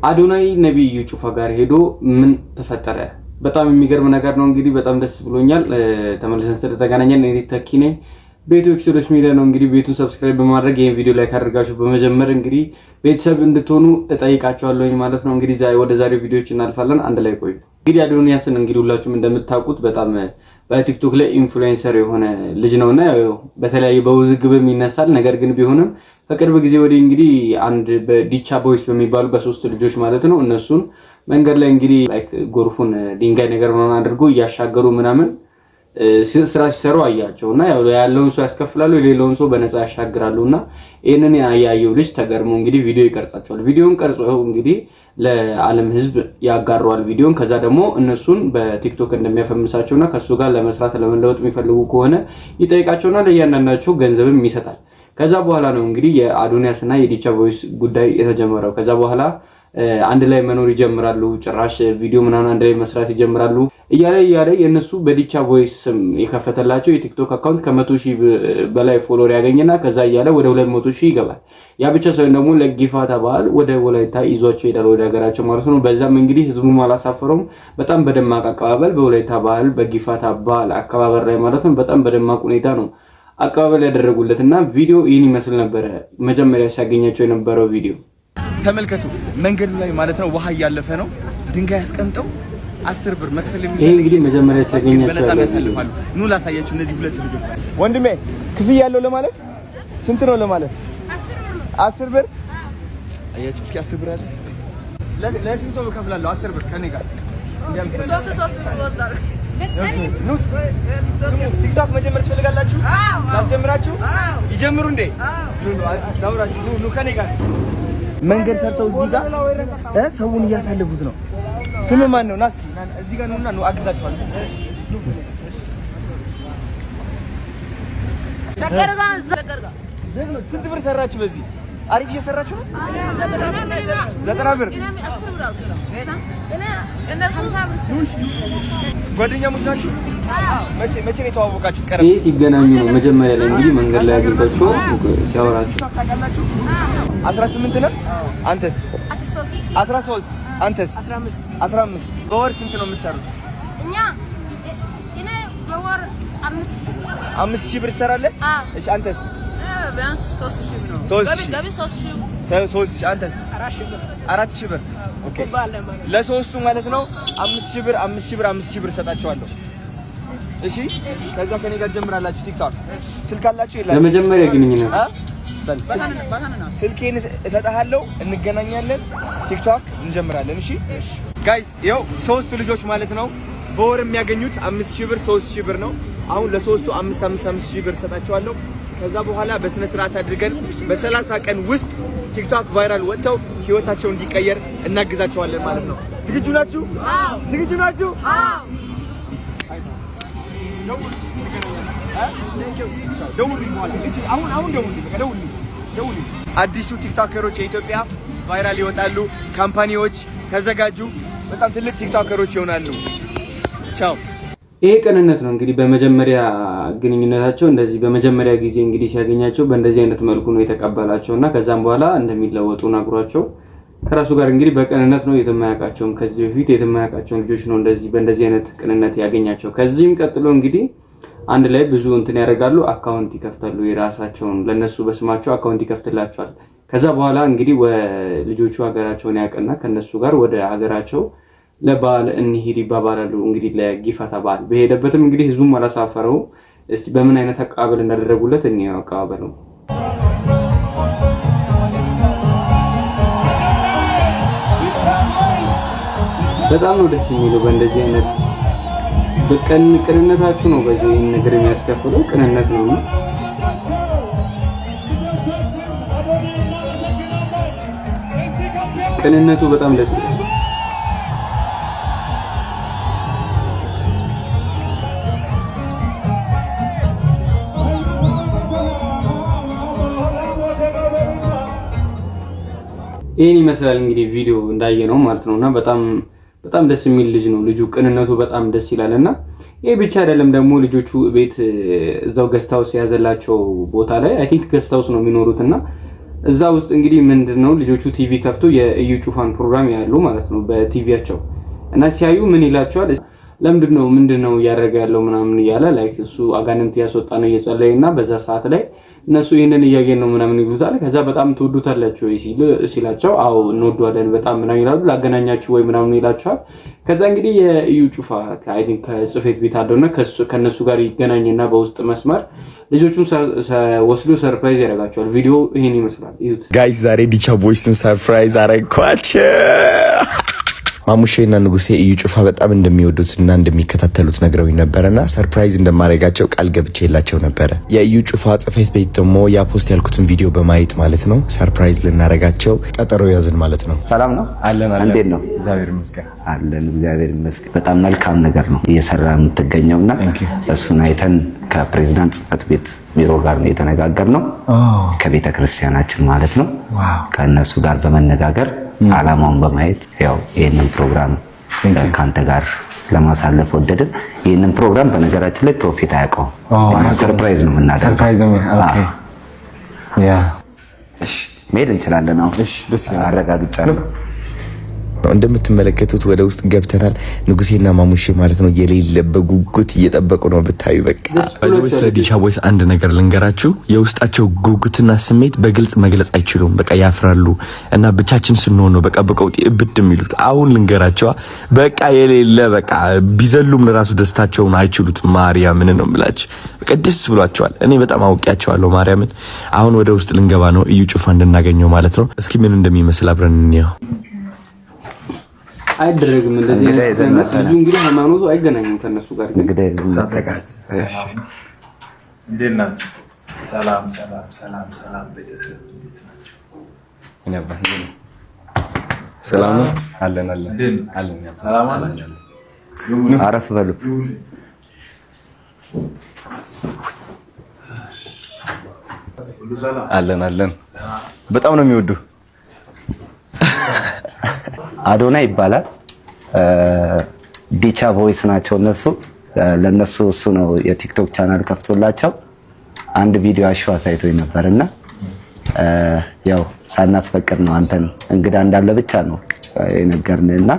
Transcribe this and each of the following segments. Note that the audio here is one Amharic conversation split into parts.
አዶናይ ነብዩ ጩፋ ጋር ሄዶ ምን ተፈጠረ? በጣም የሚገርም ነገር ነው። እንግዲህ በጣም ደስ ብሎኛል። ተመልሰን ስለተገናኘን እኔ ተኪ ነኝ። ቤቱ ኤክሶዶስ ሚዲያ ነው። እንግዲህ ቤቱን ሰብስክራይብ በማድረግ ይሄን ቪዲዮ ላይክ አድርጋችሁ በመጀመር እንግዲህ ቤተሰብ እንድትሆኑ እጠይቃችኋለሁ ማለት ነው። እንግዲህ ወደ ዛሬው ቪዲዮዎች እናልፋለን። አንድ ላይ ቆዩ። እንግዲህ አዶናይን እንግዲህ ሁላችሁም እንደምታውቁት በጣም በቲክቶክ ላይ ኢንፍሉዌንሰር የሆነ ልጅ ነውና ያው በተለያየ በውዝግብም ይነሳል። ነገር ግን ቢሆንም በቅርብ ጊዜ ወዲህ እንግዲህ አንድ በዲቻ ቦይስ በሚባሉ በሶስት ልጆች ማለት ነው እነሱን መንገድ ላይ እንግዲህ ላይክ ጎርፉን ድንጋይ ነገር ምናምን አድርጎ እያሻገሩ ምናምን ስራ ሲሰሩ አያቸውና ያለውን ሰው ያስከፍላሉ፣ የሌለውን ሰው በነፃ ያሻግራሉና ይሄንን ያያየው ልጅ ተገርሞ እንግዲህ ቪዲዮ ይቀርጻቸዋል። ቪዲዮን ቀርጾ እንግዲህ ለዓለም ህዝብ ያጋራዋል ቪዲዮን። ከዛ ደግሞ እነሱን በቲክቶክ እንደሚያፈምሳቸውና ከሱ ጋር ለመስራት ለመለወጥ የሚፈልጉ ከሆነ ይጠይቃቸውና ለእያንዳንዳቸው ገንዘብም ይሰጣል። ከዛ በኋላ ነው እንግዲህ የአዶናይስና የዲቻ ቮይስ ጉዳይ የተጀመረው። ከዛ በኋላ አንድ ላይ መኖር ይጀምራሉ። ጭራሽ ቪዲዮ ምናምን አንድ ላይ መስራት ይጀምራሉ። እያለ የነሱ በዲቻ ቮይስ ስም የከፈተላቸው የቲክቶክ አካውንት ከ100,000 በላይ ፎሎወር ያገኝና ከዛ እያለ ወደ 200,000 ይገባል። ያ ብቻ ሳይሆን ደግሞ ለጊፋታ በዓል ወደ ወላይታ ይዟቸው ይሄዳል፣ ወደ ሀገራቸው ማለት ነው። በዛም እንግዲህ ህዝቡም አላሳፈረውም። በጣም በደማቅ አቀባበል በወላይታ በዓል በጊፋታ በዓል አከባበር ላይ ማለት ነው በጣም በደማቅ ሁኔታ ነው አቀባበል ያደረጉለትና ቪዲዮ ይህን ይመስል ነበረ። መጀመሪያ ሲያገኛቸው የነበረው ቪዲዮ ተመልከቱ። መንገዱ ላይ ማለት ነው ውሃ እያለፈ ነው። ድንጋይ ያስቀምጠው 10 ብር መክፈል ይሄ እንግዲህ መጀመሪያ ሲያገኛቸው በነፃ ያሳልፋሉ። ኑ ላሳያችሁ። እነዚህ ሁለት ልጆች ወንድሜ ክፍያ ያለው ለማለት ስንት ነው ለማለት 10 ብር አያችሁ። እስኪ 10 ብር አለ ለስንት ሰው እከፍላለሁ? 10 ብር ከኔ ጋር ቲክቶክ መጀመር ትፈልጋላችሁ? ላስጀምራችሁ? ይጀምሩ እንዴ? ኑ ከኔ ጋር መንገድ ሰርተው እዚህ ጋር ሰውን እያሳለፉት ነው። ስም ማን ነው? ና እስኪ እዚህ ጋር ነውና ነው አግዛችኋለሁ። ስንት ብር ሰራችሁ በዚህ? አሪፍ እየሰራችሁ ነው። 90 ብር ጓደኛሞች ናችሁ? መቼ ነው የተዋወቃችሁት? ቀረብ ይሄ ሲገናኙ ነው መጀመሪያ ላይ እንግዲህ መንገድ ላይ አግኝታችሁ ሲያወራችሁ። ታውቃላችሁ? 18 ነው። አንተስ? 13 አንተስ? 15 በወር ስንት ነው የምትሰሩት? እኔ በወር 5,000 ብር ትሰራለህ? እሺ አንተስ? ቢያንስ 3,000 ነው። 3,000 አንተስ? 4,000 ብር። ኦኬ ለሶስቱ ማለት ነው 5,000 ብር 5,000 ብር ሰጣቸዋለሁ። እሺ ከዛ ከኔ ጋር ጀምራላችሁ። ቲክቶክ ስልክ አላችሁ ይላል ለመጀመሪያ ግንኙነት ስልኬን እሰጥሃለሁ፣ እንገናኛለን፣ ቲክቶክ እንጀምራለን። እሺ ጋይስ ይኸው ሶስቱ ልጆች ማለት ነው በወር የሚያገኙት 5,000 ብር 3,000 ብር ነው። አሁን ለሶስቱ 5,000 ብር ሰጣቸዋለሁ። ከዛ በኋላ በስነ ስርዓት አድርገን በ30 ቀን ውስጥ ቲክቶክ ቫይራል ወጥተው ህይወታቸው እንዲቀየር እናግዛቸዋለን ማለት ነው። ዝግጁ ናችሁ? አዎ። ዝግጁ ናችሁ? አዎ። ደውሉልኝ። አዲሱ ቲክቶከሮች የኢትዮጵያ ቫይራል ይወጣሉ። ካምፓኒዎች ተዘጋጁ። በጣም ትልቅ ቲክቶከሮች ይሆናሉ። ቻው። ይሄ ቅንነት ነው እንግዲህ በመጀመሪያ ግንኙነታቸው እንደዚህ በመጀመሪያ ጊዜ እንግዲህ ሲያገኛቸው በእንደዚህ አይነት መልኩ ነው የተቀበላቸውና ከዛም በኋላ እንደሚለወጡ ነግሯቸው ከራሱ ጋር እንግዲህ በቅንነት ነው የተማያቃቸውም ከዚህ በፊት የተማያቃቸው ልጆች ነው እንደዚህ በእንደዚህ አይነት ቅንነት ያገኛቸው። ከዚህም ቀጥሎ እንግዲህ አንድ ላይ ብዙ እንትን ያደርጋሉ፣ አካውንት ይከፍታሉ፣ የራሳቸውን ለነሱ በስማቸው አካውንት ይከፍትላቸዋል። ከዛ በኋላ እንግዲህ ልጆቹ ሀገራቸውን ያቀና ከነሱ ጋር ወደ ሀገራቸው ለበዓል እንሂድ ይባባላሉ። እንግዲህ ለጊፋታ በዓል በሄደበትም እንግዲህ ህዝቡም አላሳፈረው። እስቲ በምን አይነት አቀባበል እንዳደረጉለት እንየው። አቀባበሉ በጣም ነው ደስ የሚለው። በእንደዚህ አይነት ቅንነታችሁ ነው በዚህ ነገር የሚያስከፍለው ቅንነት ነው። ቅንነቱ በጣም ደስ ይላል። ይሄን ይመስላል እንግዲህ ቪዲዮ እንዳየነው ማለት ነውና በጣም ደስ የሚል ልጅ ነው። ልጁ ቅንነቱ በጣም ደስ ይላልና ይሄ ብቻ አይደለም ደግሞ ልጆቹ ቤት እዛው ገስታውስ ያዘላቸው ቦታ ላይ አይ ቲንክ ገስታውስ ነው የሚኖሩትና እዛ ውስጥ እንግዲህ ምንድነው ልጆቹ ቲቪ ከፍቶ የኢዩ ጩፋን ፕሮግራም ያያሉ ማለት ነው በቲቪያቸው እና ሲያዩ ምን ይላቸዋል ለምንድነው ምንድነው ያደረገ ያለው ምናምን ይያላ ላይክ እሱ አጋንንት ያስወጣ ነው እየጸለየና በዛ ሰዓት ላይ እነሱ ይሄንን እያገኘ ነው ምናምን ይሉታል ከዛ በጣም ተወዱታላችሁ ሲላቸው አው እንወደዋለን በጣም ምናምን ይላሉ ላገናኛችሁ ወይ ምናምን ይላቸዋል ከዛ እንግዲህ የኢዩ ጩፋ አይ ቲንክ ከጽፌት ቤት አደውና ከነሱ ጋር ይገናኝና በውስጥ መስመር ልጆቹን ወስዶ ሰርፕራይዝ ያደርጋቸዋል ቪዲዮ ይሄን ይመስላል እዩት ጋይስ ዛሬ ዲቻ ቦይስን ሰርፕራይዝ አረኳቸው ማሙሼና ንጉሴ ኢዩ ጩፋ በጣም እንደሚወዱትና እንደሚከታተሉት ነግረውኝ ነበርና ሰርፕራይዝ እንደማረጋቸው ቃል ገብቼላቸው ነበር የኢዩ ጩፋ ጽፌት ቤት ደግሞ ያ ፖስት ያልኩትን ቪዲዮ በማየት ማለት ነው ሰርፕራይዝ ልናረጋቸው ቀጠሮ ያዝን ማለት ነው ሰላም ነው አለን እንዴት ነው እግዚአብሔር ይመስገን አለን እግዚአብሔር ይመስገን በጣም መልካም ነገር ነው እየሰራ የምትገኘውና እሱን አይተን ከፕሬዝዳንት ጽፈት ቤት ቢሮ ጋር ነው የተነጋገርነው ከቤተ ክርስቲያናችን ማለት ነው ከነሱ ጋር በመነጋገር አላማውን በማየት ያው ይሄንን ፕሮግራም ካንተ ጋር ለማሳለፍ ወደድን ይሄንን ፕሮግራም በነገራችን ላይ ፕሮፊት አያውቀው ሰርፕራይዝ ነው የምናደርገው ሰርፕራይዝ ነው ኦኬ ያ እሺ ሜል እንችላለን አሁን እሺ ደስ ይላል አረጋግጫለሁ እንደምትመለከቱት ወደ ውስጥ ገብተናል ንጉሴና ማሙሼ ማለት ነው የሌለ በጉጉት እየጠበቁ ነው ብታዩ በቃ ባይዘዌስ ለዲቻ ቦይስ አንድ ነገር ልንገራችሁ የውስጣቸው ጉጉትና ስሜት በግልጽ መግለጽ አይችሉም በቃ ያፍራሉ እና ብቻችን ስንሆን ነው በቃ በቀውጤ እብድ የሚሉት አሁን ልንገራቸው በቃ የሌለ በቃ ቢዘሉም ለራሱ ደስታቸውን አይችሉት ማርያምን ነው የምላችሁ በቃ ደስ ብሏቸዋል እኔ በጣም አውቂያቸዋለሁ ማርያምን አሁን ወደ ውስጥ ልንገባ ነው ኢዩ ጩፋ እንድናገኘው ማለት ነው እስኪ ምን እንደሚመስል አብረን እንየው አይደረግም እንደዚህ ልጁ እንግዲህ ሃይማኖቱ አይገናኝም ከነሱ ጋር እንግዲህ ተጠቃች እንዴት ናችሁ ሰላም ሰላም ሰላም ሰላም ቤተሰብ እንዴት ናችሁ ሰላም ነው አለን አለን ሰላም አላችሁ አረፍ በሉ አለን በጣም ነው የሚወዱ አዶና ይባላል ዲቻ ቮይስ ናቸው እነሱ ለነሱ እሱ ነው የቲክቶክ ቻናል ከፍቶላቸው አንድ ቪዲዮ አሽዋ ሳይቶኝ ነበርና ያው ሳናስፈቅድ ነው አንተን እንግዳ እንዳለ ብቻ ነው የነገርንና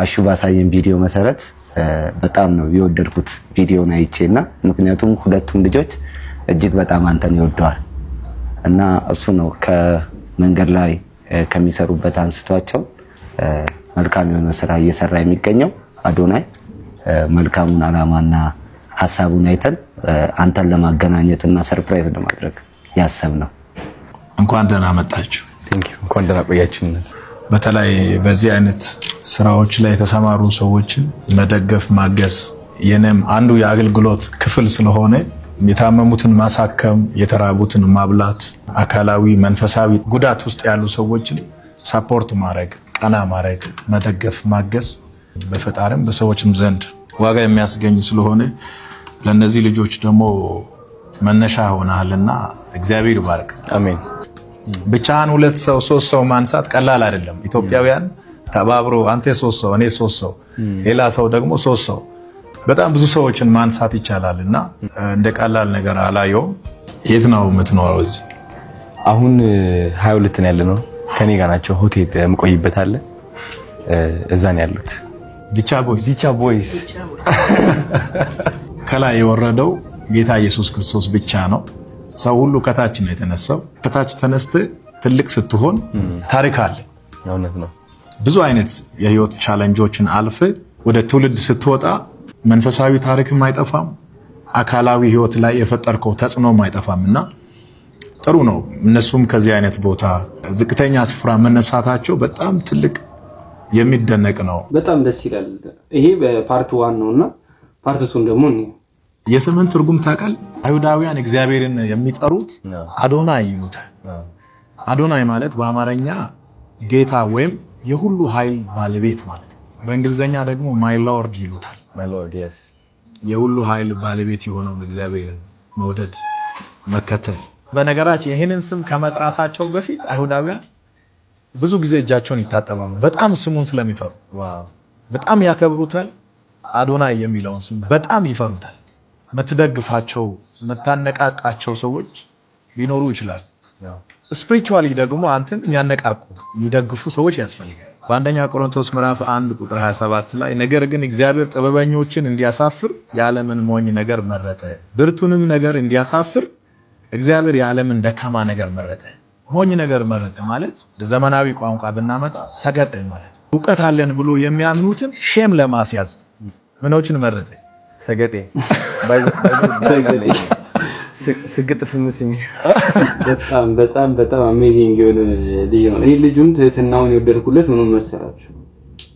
አሹ ባሳየን ቪዲዮ መሰረት በጣም ነው የወደድኩት ቪዲዮን አይቼና ምክንያቱም ሁለቱም ልጆች እጅግ በጣም አንተን ይወደዋል እና እሱ ነው ከመንገድ ላይ ከሚሰሩበት አንስቷቸው መልካም የሆነ ስራ እየሰራ የሚገኘው አዶናይ መልካሙን አላማና ሐሳቡን አይተን አንተን ለማገናኘትና ሰርፕራይዝ ለማድረግ ያሰብነው እንኳን ደህና መጣችሁ ቴንክ ዩ እንኳን ደህና ቆያችሁን በተለይ በዚህ አይነት ስራዎች ላይ የተሰማሩ ሰዎችን መደገፍ ማገዝ የኔም አንዱ የአገልግሎት ክፍል ስለሆነ የታመሙትን ማሳከም የተራቡትን ማብላት አካላዊ መንፈሳዊ ጉዳት ውስጥ ያሉ ሰዎችን ሰፖርት ማድረግ ቀና ማድረግ መደገፍ ማገዝ በፈጣሪም በሰዎችም ዘንድ ዋጋ የሚያስገኝ ስለሆነ ለነዚህ ልጆች ደግሞ መነሻ ሆነሃልና እግዚአብሔር ይባርክ አሜን ብቻህን ሁለት ሰው ሶስት ሰው ማንሳት ቀላል አይደለም ኢትዮጵያውያን ተባብሮ አንተ ሶስት ሰው እኔ ሶስት ሰው ሌላ ሰው ደግሞ ሶስት ሰው በጣም ብዙ ሰዎችን ማንሳት ይቻላልና እንደ ቀላል ነገር አላየውም የት ነው የምትኖረው እዚህ አሁን 22 ነው ያለነው ከኔ ጋር ናቸው ሆቴል የምቆይበት አለ እዛ ነው ያሉት ዲቻ ቦይስ ከላይ የወረደው ጌታ ኢየሱስ ክርስቶስ ብቻ ነው ሰው ሁሉ ከታች ነው የተነሳው ከታች ተነስተ ትልቅ ስትሆን ታሪክ አለ እውነት ነው ብዙ አይነት የህይወት ቻሌንጆችን አልፈ ወደ ትውልድ ስትወጣ መንፈሳዊ ታሪክም አይጠፋም አካላዊ ህይወት ላይ የፈጠርከው ተጽዕኖም አይጠፋምና ጥሩ ነው እነሱም ከዚህ አይነት ቦታ ዝቅተኛ ስፍራ መነሳታቸው በጣም ትልቅ የሚደነቅ ነው በጣም ደስ ይላል ይሄ ፓርት 1 ነውና ፓርት 2 ደግሞ ነው የስምን ትርጉም ታውቃል አይሁዳውያን እግዚአብሔርን የሚጠሩት አዶናይ ይሉታል አዶናይ ማለት በአማርኛ ጌታ ወይም የሁሉ ኃይል ባለቤት ማለት በእንግሊዘኛ ደግሞ ማይ ሎርድ ይሉታል ማይ ሎርድ yes የሁሉ ኃይል ባለቤት የሆነው እግዚአብሔርን መውደድ መከተል በነገራችን ይሄንን ስም ከመጥራታቸው በፊት አይሁዳውያን ብዙ ጊዜ እጃቸውን ይታጠባሉ በጣም ስሙን ስለሚፈሩ ዋው በጣም ያከብሩታል አዶናይ የሚለውን ስም በጣም ይፈሩታል መትደግፋቸው መታነቃቃቸው ሰዎች ሊኖሩ ይችላል ስፒሪቹዋሊ ደግሞ አንተን የሚያነቃቁ የሚደግፉ ሰዎች ያስፈልጋል። በአንደኛ ቆሮንቶስ ምዕራፍ 1 ቁጥር 27 ላይ ነገር ግን እግዚአብሔር ጥበበኞችን እንዲያሳፍር የዓለምን ሞኝ ነገር መረጠ፣ ብርቱንም ነገር እንዲያሳፍር እግዚአብሔር የዓለምን ደካማ ነገር መረጠ። ሞኝ ነገር መረጠ ማለት ዘመናዊ ቋንቋ ብናመጣ ሰገጤ ማለት እውቀት አለን ብሎ የሚያምኑትን ሼም ለማስያዝ ምኖችን መረጠ? ሰገጤ ስግጥ ፍምስኝ በጣም በጣም በጣም አሜዚንግ የሆነ ልጅ ነው። እኔ ልጁን ትህትናውን የወደድኩለት ምንም መሰላችሁ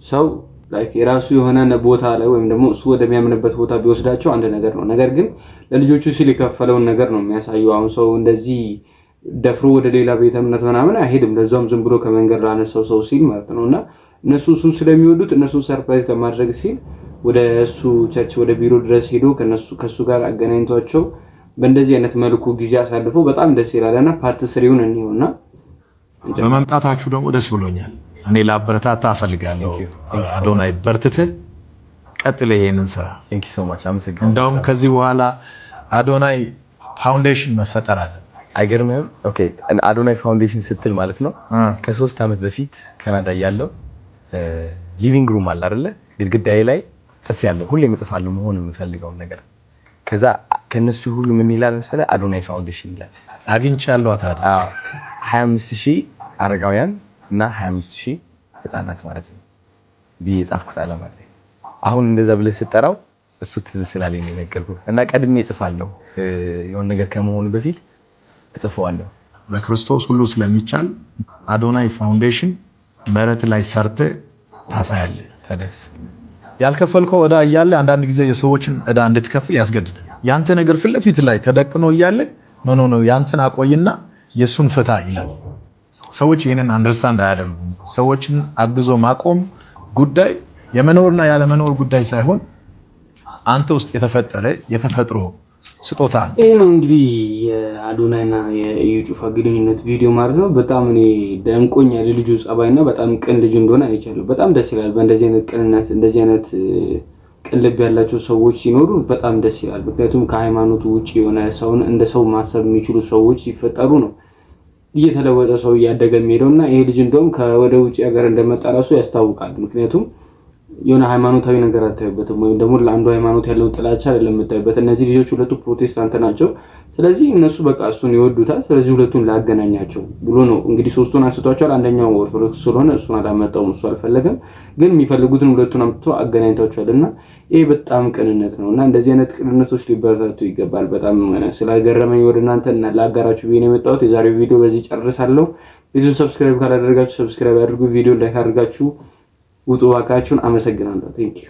ሰው ላይክ የራሱ የሆነ ቦታ ላይ ወይም ደግሞ እሱ ወደሚያምንበት ቦታ ቢወስዳቸው አንድ ነገር ነው። ነገር ግን ለልጆቹ ሲል የከፈለውን ነገር ነው የሚያሳየው። አሁን ሰው እንደዚህ ደፍሮ ወደ ሌላ ቤተ እምነት ምናምን አይሄድም። ለዛውም ዝም ብሎ ከመንገድ ላነሳው ሰው ሲል ማለት ነውና እነሱ እሱን ስለሚወዱት እነሱን ሰርፕራይዝ ለማድረግ ሲል ወደ እሱ ቸርች ወደ ቢሮ ድረስ ሄዶ ከሱ ጋር አገናኝቷቸው በእንደዚህ አይነት መልኩ ጊዜ አሳልፎ በጣም ደስ ይላልና ፓርት 3ውን እንየውና በመምጣታችሁ ደግሞ ደስ ብሎኛል። እኔ ላበረታታ እፈልጋለሁ። አዶናይ በርትተህ ቀጥል ይሄንን ስራ። ቴንክ ዩ ሶ ማች አመሰግናለሁ። እንደውም ከዚህ በኋላ አዶናይ ፋውንዴሽን መፈጠር አለ። አይገርምህም? ኦኬ አዶናይ ፋውንዴሽን ስትል ማለት ነው ከ3 ዓመት በፊት ካናዳ ያለው ሊቪንግ ሩም አለ አይደለ? ግድግዳዬ ላይ ጽፌያለሁ። ሁሌም እጽፋለሁ መሆን የምፈልገውን ነገር። ከዛ ከነሱ ሁሉ ምን ይላል መሰለህ? አዶናይ ፋውንዴሽን ይላል። አግኝቻለሁ። ታዲያ 25000 አረጋውያን እና 25000 ህፃናት ማለት ነው ብዬ ጻፍኩት አለ ማለት ነው። አሁን እንደዛ ብለህ ስትጠራው እሱ ትዝ ስላለኝ ነው የነገርኩህ። እና ቀድሜ እጽፋለሁ የሆነ ነገር ከመሆኑ በፊት እጽፈዋለሁ። በክርስቶስ ሁሉ ስለሚቻል አዶናይ ፋውንዴሽን መሬት ላይ ሰርተህ ታሳያለህ። ተደስ ያልከፈልከው ዕዳ እያለ አንዳንድ ጊዜ የሰዎችን ዕዳ እንድትከፍል ያስገድዳል። ያንተ ነገር ፊት ለፊት ላይ ተደቅኖ እያለ ኖ ያንተን አቆይና የሱን ፍታ ይላል። ሰዎች ይሄንን አንደርስታንድ አያደርጉም። ሰዎችን አግዞ ማቆም ጉዳይ የመኖርና ያለ መኖር ጉዳይ ሳይሆን አንተ ውስጥ የተፈጠረ የተፈጥሮ ስጦታ ነው። ይሄ ነው እንግዲህ የአዶናይና የኢዩ ጩፋ ግንኙነት ቪዲዮ ማለት ነው። በጣም እኔ ደምቆኛል። ልጁ ጸባይና በጣም ቅን ልጅ እንደሆነ አይቻለሁ። በጣም ደስ ይላል። በእንደዚህ አይነት ቅንነት እንደዚህ አይነት ቅን ልብ ያላቸው ሰዎች ሲኖሩ በጣም ደስ ይላል። ምክንያቱም ከሃይማኖቱ ውጪ የሆነ ሰውን እንደ ሰው ማሰብ የሚችሉ ሰዎች ሲፈጠሩ ነው እየተለወጠ ሰው እያደገ የሚሄደውና ይሄ ልጅ እንደውም ከወደ ውጪ ሀገር እንደመጣ ራሱ ያስታውቃል። ምክንያቱም የሆነ ሃይማኖታዊ ነገር አታዩበትም፣ ወይም ደግሞ ለአንዱ ሃይማኖት ያለው ጥላቻ አይደለም የምታዩበት። እነዚህ ልጆች ሁለቱ ፕሮቴስታንት ናቸው። ስለዚህ እነሱ በቃ እሱን ይወዱታል። ስለዚህ ሁለቱን ላገናኛቸው ብሎ ነው እንግዲህ ሶስቱን አንስቷቸዋል። አንደኛው ኦርቶዶክስ ስለሆነ እሱን አላመጣውም፣ እሱ አልፈለገም። ግን የሚፈልጉትን ሁለቱን አምጥቶ አገናኝቷቸዋልና ይሄ በጣም ቅንነት ነውና እንደዚህ አይነት ቅንነቶች ሊበረታቱ ይገባል። በጣም ስላገረመኝ ወደ እናንተ ላጋራችሁ ብዬ ነው የመጣሁት። የዛሬው ቪዲዮ በዚህ ጨርሳለሁ። ቪዲዮን ሰብስክራይብ ካላደረጋችሁ ሰብስክራይብ አድርጉ፣ ቪዲዮ ላይክ አድርጋችሁ ውጡ። እባካችሁን። አመሰግናለሁ። ቴንክ ዩ